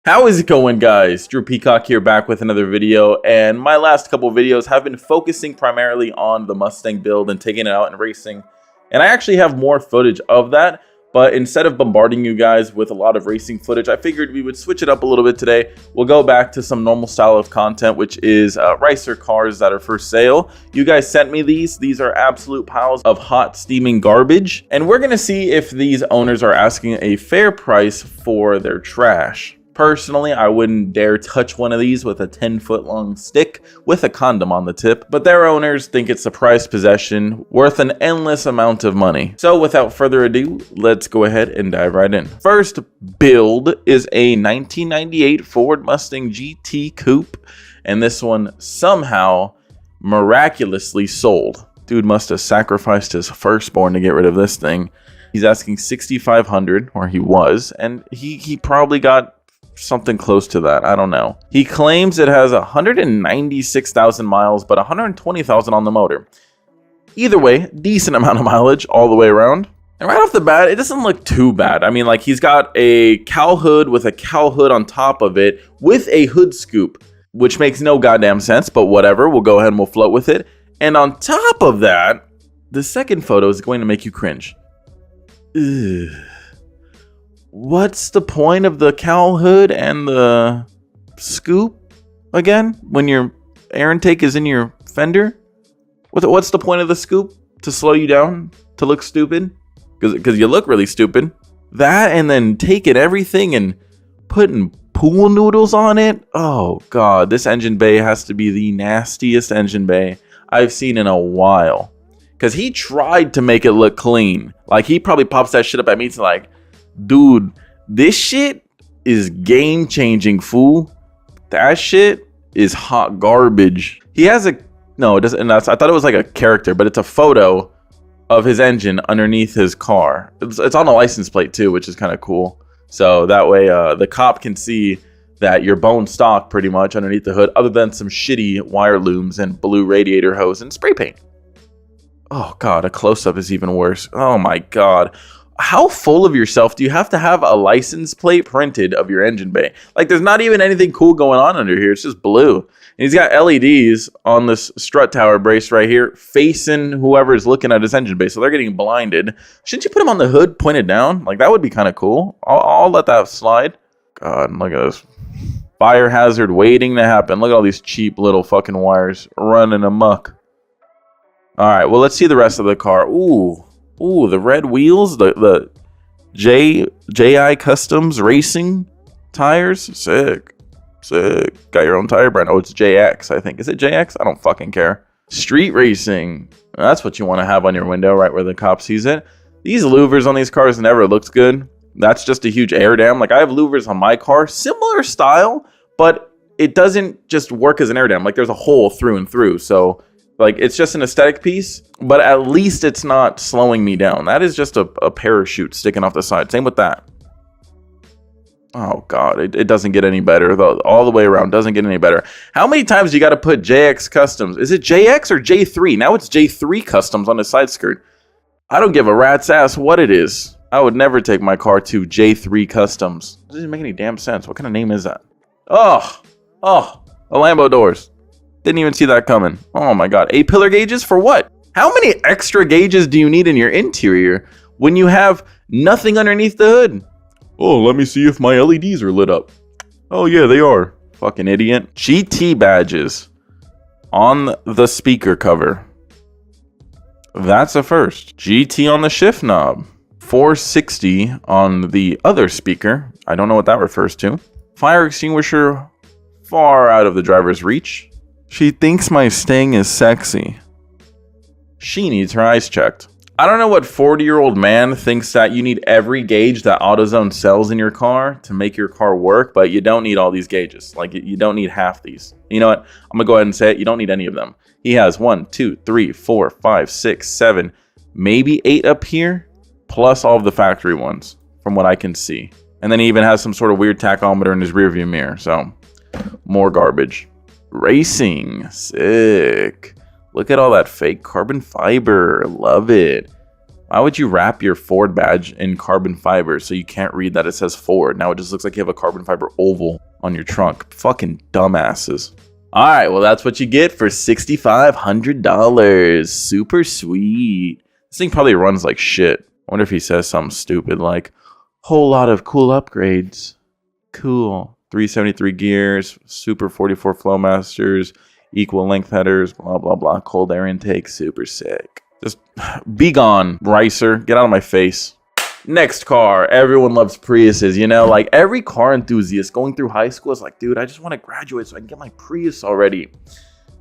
How is it going, guys? Drew Peacock here, back with another video, and my last couple of videos have been focusing primarily on the Mustang build and taking it out and racing. And I actually have more footage of that, but instead of bombarding you guys with a lot of racing footage, I figured we would switch it up a little bit today. We'll go back to some normal style of content, which is racer cars that are for sale. You guys sent me these. These are absolute piles of hot steaming garbage, and we're gonna see if these owners are asking a fair price for their trash. Personally, I wouldn't dare touch one of these with a 10-foot long stick with a condom on the tip, but their owners think it's a prized possession worth an endless amount of money. So without further ado, let's go ahead and dive right in. First build is a 1998 Ford Mustang GT coupe, and this one somehow miraculously sold. Dude must have sacrificed his firstborn to get rid of this thing. He's asking $6,500, or he was, and he probably got something close to that. I don't know. He claims it has 196,000 miles, but 120,000 on the motor. Either way, decent amount of mileage all the way around. And right off the bat, it doesn't look too bad. I mean, like, he's got a cowl hood with a cowl hood on top of it with a hood scoop, which makes no goddamn sense, but whatever. We'll go ahead and we'll float with it. And on top of that, the second photo is going to make you cringe. Ugh. What's the point of the cowl hood and the scoop again when your air intake is in your fender? What's the point of the scoop? To slow you down? To look stupid? Because you look really stupid. That, and then taking everything and putting pool noodles on it? Oh god, this engine bay has to be the nastiest engine bay I've seen in a while. Because he tried to make it look clean. Like, he probably pops that shit up at me to like, dude, this shit is game changing, fool. That shit is hot garbage. He has a, no, it doesn't. I thought it was like a character, but it's a photo of his engine underneath his car. It's on a license plate too, which is kind of cool. So that way the cop can see that you're bone stock pretty much underneath the hood, other than some shitty wire looms and blue radiator hose and spray paint. Oh god, a close-up is even worse. Oh my god. How full of yourself do you have to have a license plate printed of your engine bay? Like, there's not even anything cool going on under here. It's just blue. And he's got LEDs on this strut tower brace right here facing whoever's looking at his engine bay, so they're getting blinded. Shouldn't you put him on the hood pointed down? Like, that would be kind of cool. I'll let that slide. God, look at this. Fire hazard waiting to happen. Look at all these cheap little fucking wires running amok. All right, well, let's see the rest of the car. Ooh, the red wheels, the JI Customs Racing tires. Sick. Got your own tire brand. Oh, it's JX, I think. Is it JX? I don't fucking care. Street racing. That's what you want to have on your window, right where the cop sees it. These louvers on these cars never looked good. That's just a huge air dam. Like, I have louvers on my car. Similar style, but it doesn't just work as an air dam. Like, there's a hole through and through. So, like, it's just an aesthetic piece, but at least it's not slowing me down. That is just a parachute sticking off the side. Same with that. Oh, God. It doesn't get any better, though. All the way around. Doesn't get any better. How many times do you got to put JX Customs? Is it JX or J3? Now it's J3 Customs on the side skirt. I don't give a rat's ass what it is. I would never take my car to J3 Customs. It doesn't make any damn sense. What kind of name is that? Oh, the Lambo doors. Didn't even see that coming. Oh my god. A-pillar gauges for what? How many extra gauges do you need in your interior when you have nothing underneath the hood? Oh, let me see if my LEDs are lit up. Oh yeah, they are. Fucking idiot. GT badges on the speaker cover. That's a first. GT on the shift knob. 460 on the other speaker. I don't know what that refers to. Fire extinguisher far out of the driver's reach. She thinks my Mustang is sexy. She needs her eyes checked. I don't know what 40-year-old man thinks that you need every gauge that AutoZone sells in your car to make your car work, but you don't need all these gauges. Like, you don't need half these. You know what? I'm going to go ahead and say it. You don't need any of them. He has 1, 2, 3, 4, 5, 6, 7, maybe 8 up here, plus all of the factory ones, from what I can see. And then he even has some sort of weird tachometer in his rearview mirror, so more garbage. Racing, sick. Look at all that fake carbon fiber. Love it. Why would you wrap your Ford badge in carbon fiber so you can't read that it says Ford? Now it just looks like you have a carbon fiber oval on your trunk. Fucking dumbasses. All right, well, that's what you get for $6,500. Super sweet. This thing probably runs like shit. I wonder if he says something stupid like, whole lot of cool upgrades. Cool. 373 gears, super 44 Flowmasters, equal length headers, blah, blah, blah. Cold air intake, super sick. Just be gone, Ricer. Get out of my face. Next car. Everyone loves Priuses, you know? Like, every car enthusiast going through high school is like, dude, I just want to graduate so I can get my Prius already.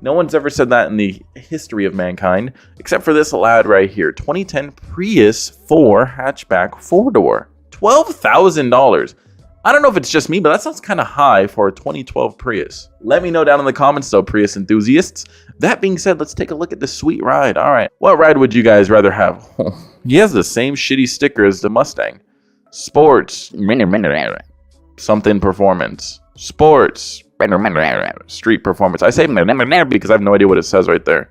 No one's ever said that in the history of mankind, except for this lad right here. 2010 Prius 4 hatchback 4-door. $12,000. I don't know if it's just me, but that sounds kind of high for a 2012 Prius. Let me know down in the comments though, Prius enthusiasts. That being said, let's take a look at this sweet ride. All right, what ride would you guys rather have? He has the same shitty sticker as the Mustang. Sports. Something performance. Sports. Street performance. I say because I have no idea what it says right there.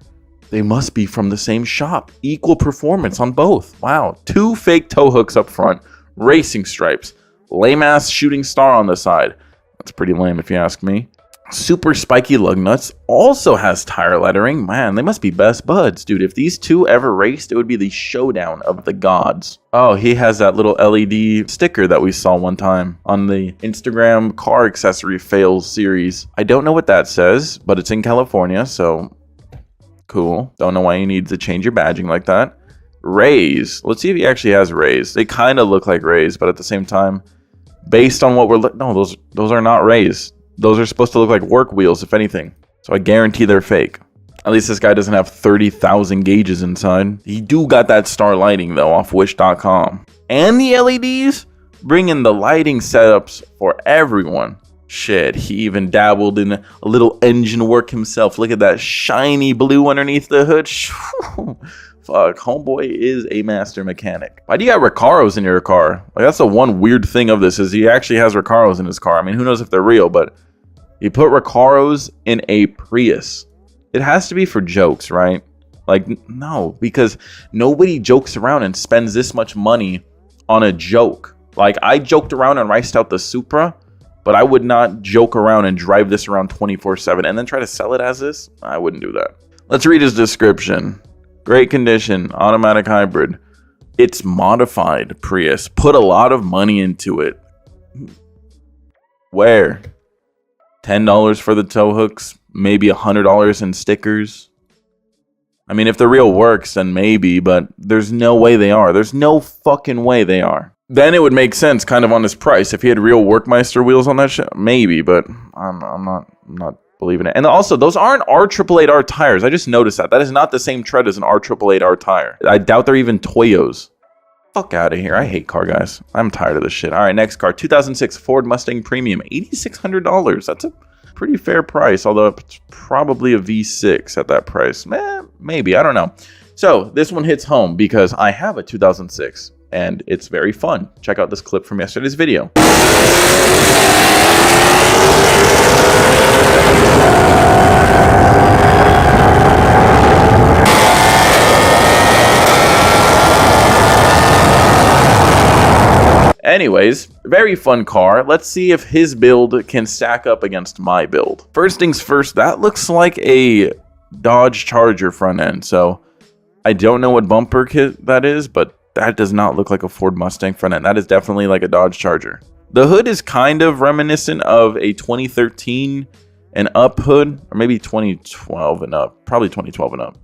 They must be from the same shop. Equal performance on both. Wow. 2 fake tow hooks up front. Racing stripes. Lame ass shooting star on the side. That's pretty lame if you ask me. Super spiky lug nuts. Also has tire lettering. Man, they must be best buds. Dude, if these two ever raced, it would be the showdown of the gods. Oh, he has that little LED sticker that we saw one time on the Instagram car accessory fails series. I don't know what that says, but it's in California, so cool. Don't know why you need to change your badging like that. Rays. Let's see if he actually has rays. They kind of look like rays, but at the same time, based on what we're no, those are not rays. Those are supposed to look like work wheels, if anything. So I guarantee they're fake. At least this guy doesn't have 30,000 gauges inside. He do got that star lighting, though, off wish.com. And the LEDs? Bring in the lighting setups for everyone. Shit, he even dabbled in a little engine work himself. Look at that shiny blue underneath the hood. Fuck, homeboy is a master mechanic. Why do you got Recaros in your car? Like, that's the one weird thing of this, is he actually has Recaros in his car. I mean, who knows if they're real, but he put Recaros in a Prius. It has to be for jokes, right? Like, no, because nobody jokes around and spends this much money on a joke. Like, I joked around and riced out the Supra, but I would not joke around and drive this around 24/7 and then try to sell it as this. I wouldn't do that. Let's read his description. Great condition, automatic hybrid. It's modified Prius. Put a lot of money into it. Where? $10 for the tow hooks, maybe $100 in stickers. I mean, if the real works, then maybe, but there's no way they are. There's no fucking way they are. Then it would make sense kind of on his price. If he had real Workmeister wheels on that shit, maybe, but I'm not believing it. And also, those aren't R888R tires. I just noticed that. That is not the same tread as an R888R tire. I doubt they're even Toyos. Fuck out of here. I hate car guys. I'm tired of this shit. All right, next car. 2006 Ford Mustang Premium. $8,600. That's a pretty fair price, although it's probably a V6 at that price. Maybe. I don't know. So this one hits home because I have a 2006 and it's very fun. Check out this clip from yesterday's video. Anyways, very fun car. Let's see if his build can stack up against my build. First things first, that looks like a Dodge Charger front end. So I don't know what bumper kit that is, but that does not look like a Ford Mustang front end. That is definitely like a Dodge Charger. The hood is kind of reminiscent of a 2013 and up hood, or maybe 2012 and up, probably 2012 and up.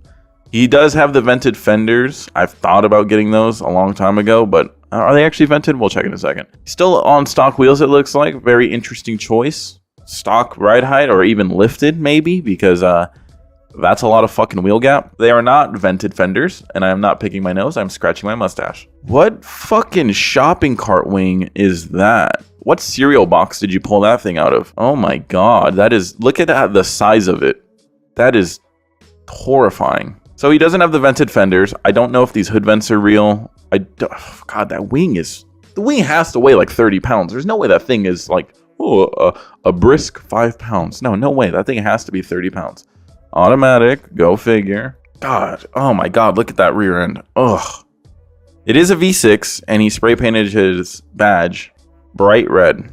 He does have the vented fenders. I've thought about getting those a long time ago, but are they actually vented? We'll check in a second. Still on stock wheels, it looks like. Very interesting choice. Stock ride height, or even lifted, maybe, because that's a lot of fucking wheel gap. They are not vented fenders, and I am not picking my nose. I'm scratching my mustache. What fucking shopping cart wing is that? What cereal box did you pull that thing out of? Oh my god, that is... Look at the size of it. That is horrifying. So he doesn't have the vented fenders. I don't know if these hood vents are real. God, that wing is... The wing has to weigh like 30 pounds. There's no way that thing is like, oh, a brisk 5 pounds. No way. That thing has to be 30 pounds. Automatic, go figure. God, oh my god, look at that rear end. Ugh. It is a V6, and he spray painted his badge bright red.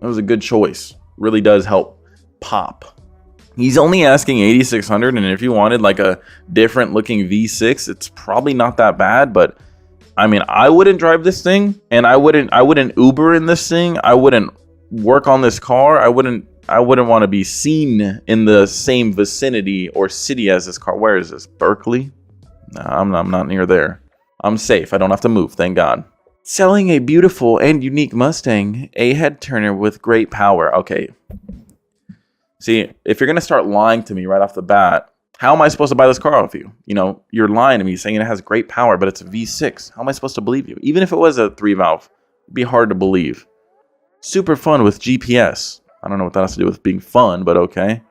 That was a good choice. Really does help pop. He's only asking 8,600, and if you wanted like a different looking V6, it's probably not that bad. But I mean, I wouldn't drive this thing, and I wouldn't Uber in this thing. I wouldn't work on this car. I wouldn't want to be seen in the same vicinity or city as this car. Where is this? Berkeley? No, I'm not near there. I'm safe. I don't have to move, thank God. Selling a beautiful and unique Mustang, a head turner with great power. Okay. See, if you're going to start lying to me right off the bat, how am I supposed to buy this car off you? You know, you're lying to me saying it has great power, but it's a V6. How am I supposed to believe you? Even if it was a 3-valve, it'd be hard to believe. Super fun with GPS. I don't know what that has to do with being fun, but okay.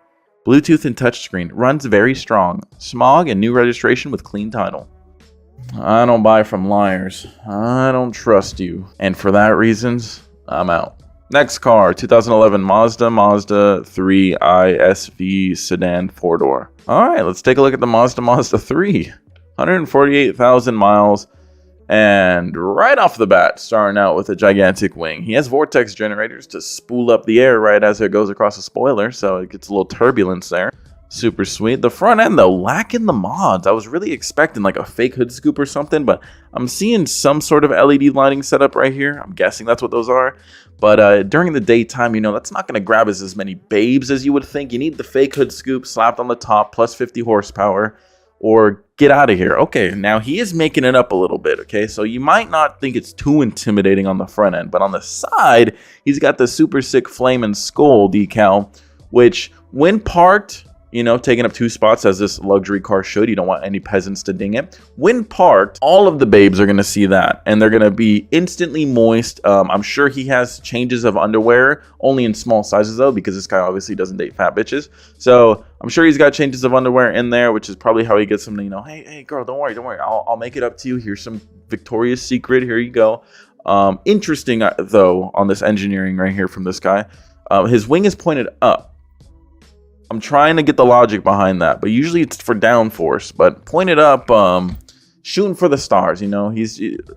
Bluetooth and touchscreen. Runs very strong. Smog and new registration with clean title. I don't buy from liars. I don't trust you. And for that reasons, I'm out. Next car, 2011 Mazda 3 ISV sedan 4-door. All right, let's take a look at the Mazda 3. 148,000 miles. And right off the bat, starting out with a gigantic wing. He has vortex generators to spool up the air right as it goes across a spoiler, so it gets a little turbulence there. Super sweet. The front end, though, lacking the mods. I was really expecting like a fake hood scoop or something, but I'm seeing some sort of LED lighting setup right here. I'm guessing that's what those are. But during the daytime, you know, that's not going to grab as many babes as you would think. You need the fake hood scoop slapped on the top, plus 50 horsepower, or get out of here. Okay, now he is making it up a little bit, okay? So you might not think it's too intimidating on the front end, but on the side, he's got the super sick flame and skull decal, which when parked, you know, taking up 2 spots as this luxury car should. You don't want any peasants to ding it. When parked, all of the babes are going to see that, and they're going to be instantly moist. I'm sure he has changes of underwear, only in small sizes though, because this guy obviously doesn't date fat bitches. So I'm sure he's got changes of underwear in there, which is probably how he gets them to, you know, hey girl, don't worry. I'll make it up to you. Here's some Victoria's Secret. Here you go. Interesting though, on this engineering right here from this guy, his wing is pointed up. I'm trying to get the logic behind that, but usually it's for downforce. But pointed up, shooting for the stars. You know,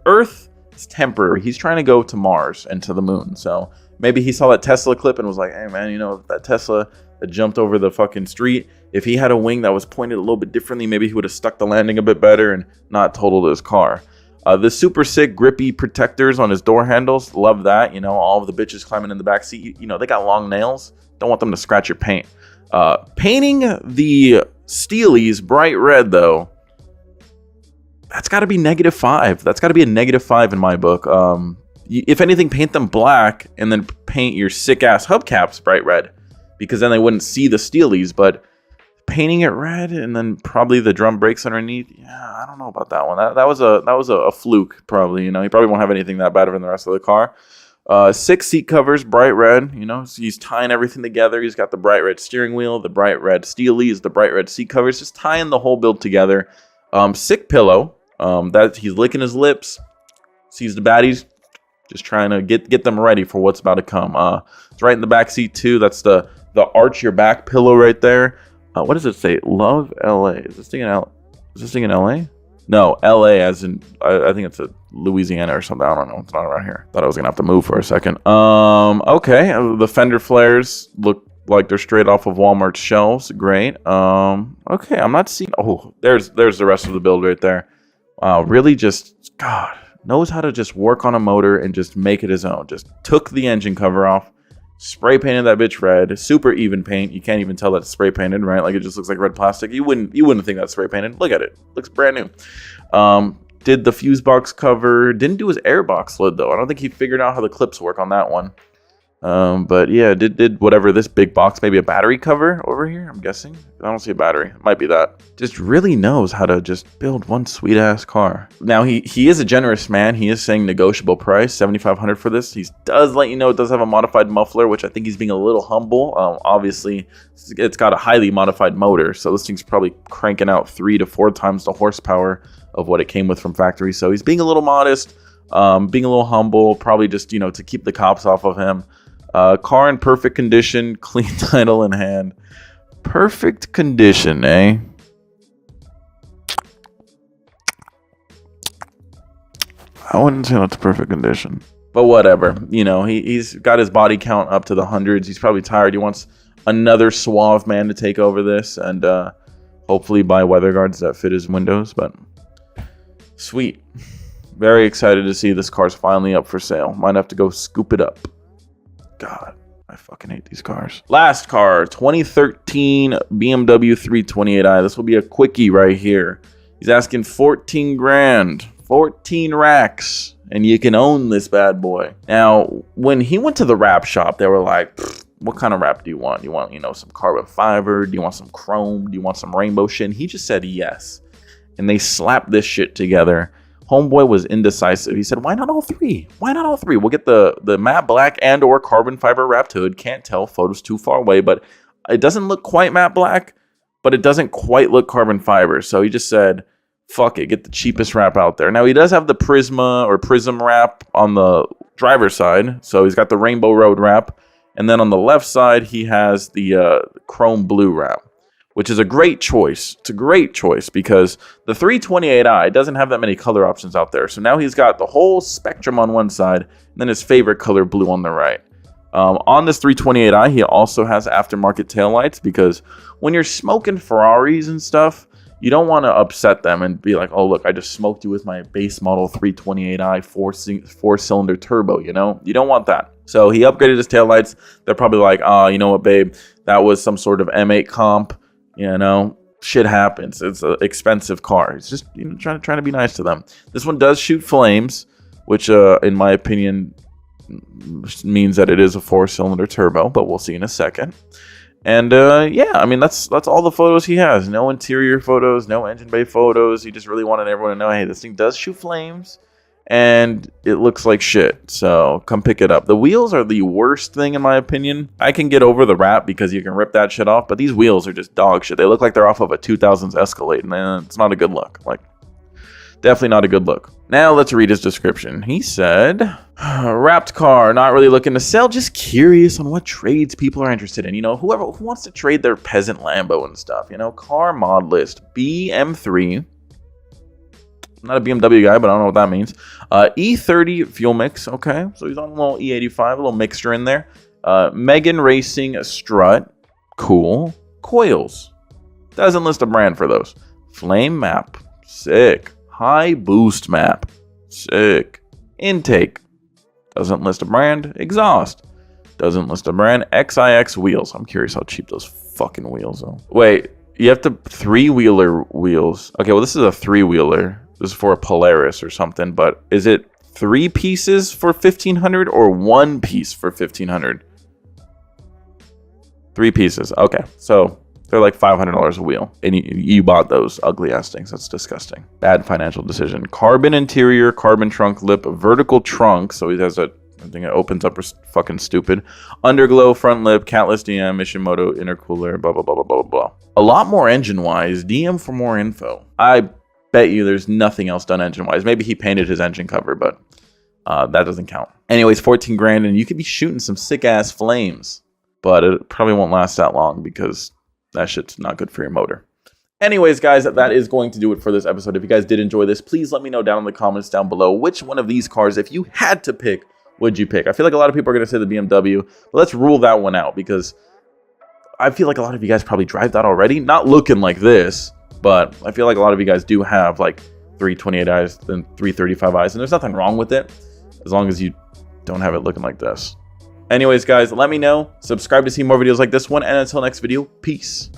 Earth is temporary. He's trying to go to Mars and to the moon. So maybe he saw that Tesla clip and was like, "Hey man, you know that Tesla that jumped over the fucking street? If he had a wing that was pointed a little bit differently, maybe he would have stuck the landing a bit better and not totaled his car." The super sick grippy protectors on his door handles. Love that. You know, all of the bitches climbing in the back seat. You know, they got long nails. Don't want them to scratch your paint. Painting the Steelies bright red, though, that's got to be -5. That's got to be a -5 in my book. If anything, paint them black and then paint your sick-ass hubcaps bright red, because then they wouldn't see the Steelies. But painting it red and then probably the drum brakes underneath, yeah, I don't know about that one. That was a fluke, probably. You know, he probably won't have anything that bad in the rest of the car. 6 seat covers, bright red. You know, so he's tying everything together. He's got the bright red steering wheel, the bright red Steelies, the bright red seat covers, just tying the whole build together. Sick pillow. That he's licking his lips. Sees the baddies, just trying to get them ready for what's about to come. It's right in the back seat too. That's the arch your back pillow right there. What does it say? Love LA. Is this thing in LA? No, LA as in, I think it's a Louisiana or something. I don't know. It's not around here. Thought I was going to have to move for a second. Okay. The fender flares look like they're straight off of Walmart's shelves. Great. Okay. I'm not seeing, oh, there's the rest of the build right there. Wow. Really just, God, knows how to just work on a motor and just make it his own. Just took the engine cover off, spray painted that bitch red. Super even paint. You can't even tell that it's spray painted, right? Like it just looks like red plastic. You wouldn't think that's spray painted. Look at it. Looks brand new. Did the fuse box cover. Didn't do his airbox lid though. I don't think he figured out how the clips work on that one. But yeah, did whatever this big box, maybe a battery cover over here, I'm guessing. I don't see a battery. It might be that. Just really knows how to just build one sweet ass car. Now he is a generous man. He is saying negotiable price, $7,500 for this. He does let you know it does have a modified muffler, which I think he's being a little humble. Obviously it's got a highly modified motor, so this thing's probably cranking out 3 to 4 times the horsepower of what it came with from factory. So he's being a little modest, being a little humble, probably just, you know, to keep the cops off of him. Car in perfect condition, clean title in hand. Perfect condition, eh? I wouldn't say that's perfect condition. But whatever. You know, he's got his body count up to the hundreds. He's probably tired. He wants another suave man to take over this. And hopefully buy weather guards that fit his windows. But sweet. Very excited to see this car's finally up for sale. Might have to go scoop it up. God, I fucking hate these cars. Last car, 2013 BMW 328i. This will be a quickie right here. He's asking 14 grand, 14 racks, and you can own this bad boy. Now, when he went to the wrap shop, they were like, what kind of wrap do you want? You want, you know, some carbon fiber? Do you want some chrome? Do you want some rainbow shit? And he just said yes. And they slapped this shit together. Homeboy was indecisive. He said, why not all three? Why not all three? We'll get the matte black and or carbon fiber wrapped hood. Can't tell. Photos too far away, but it doesn't look quite matte black, but it doesn't quite look carbon fiber. So he just said, fuck it, get the cheapest wrap out there. Now, he does have the Prisma or Prism wrap on the driver's side. So he's got the Rainbow Road wrap. And then on the left side, he has the chrome blue wrap, which is a great choice. It's a great choice because the 328i doesn't have that many color options out there. So now he's got the whole spectrum on one side and then his favorite color blue on the right. On this 328i, he also has aftermarket taillights because when you're smoking Ferraris and stuff, you don't want to upset them and be like, oh, look, I just smoked you with my base model 328i four-cylinder turbo, you know? You don't want that. So he upgraded his taillights. They're probably like, oh, you know what, babe? That was some sort of M8 comp. You know, shit happens. It's an expensive car. It's just, you know, trying to be nice to them. This one does shoot flames, which, in my opinion, means that it is a four-cylinder turbo, but we'll see in a second. And yeah, I mean, that's all the photos he has. No interior photos, no engine bay photos. He just really wanted everyone to know, hey, this thing does shoot flames and it looks like shit. So come pick it up. The wheels are the worst thing in my opinion. I can get over the wrap because you can rip that shit off, but these wheels are just dog shit. They look like they're off of a 2000s Escalade, and it's not a good look. Like, definitely not a good look. Now let's read his description. He said, wrapped car, not really looking to sell, just curious on what trades people are interested in. You know, who wants to trade their peasant Lambo and stuff. You know, car mod list, BM3. I'm not a BMW guy, but I don't know what that means. E30 fuel mix, okay. So he's on a little E85, a little mixture in there. Megan Racing strut, cool. Coils, doesn't list a brand for those. Flame map, sick. High boost map, sick. Intake, doesn't list a brand. Exhaust, doesn't list a brand. XIX wheels, I'm curious how cheap those fucking wheels are. Wait, you have to three-wheeler wheels. Okay, well, this is a three-wheeler. This is for a Polaris or something, but is it 3 pieces for $1,500 or 1 piece for $1,500? 3 pieces. Okay, so they're like $500 a wheel, and you bought those ugly ass things. That's disgusting. Bad financial decision. Carbon interior, carbon trunk lip, vertical trunk. So he has a thing that opens up. Fucking stupid. Underglow, front lip, catless DM, Ishimoto intercooler, blah blah blah blah blah blah. A lot more engine wise. DM for more info. I bet you there's nothing else done engine wise. Maybe he painted his engine cover, but that doesn't count. Anyways, 14 grand, and you could be shooting some sick ass flames, but it probably won't last that long because that shit's not good for your motor. Anyways, guys, that is going to do it for this episode. If you guys did enjoy this, please let me know down in the comments down below which one of these cars, if you had to pick, would you pick? I feel like a lot of people are going to say the BMW, but let's rule that one out because I feel like a lot of you guys probably drive that already. Not looking like this, but I feel like a lot of you guys do have like 328i's and 335i's, and there's nothing wrong with it as long as you don't have it looking like this. Anyways, guys, let me know. Subscribe to see more videos like this one, and until next video, peace.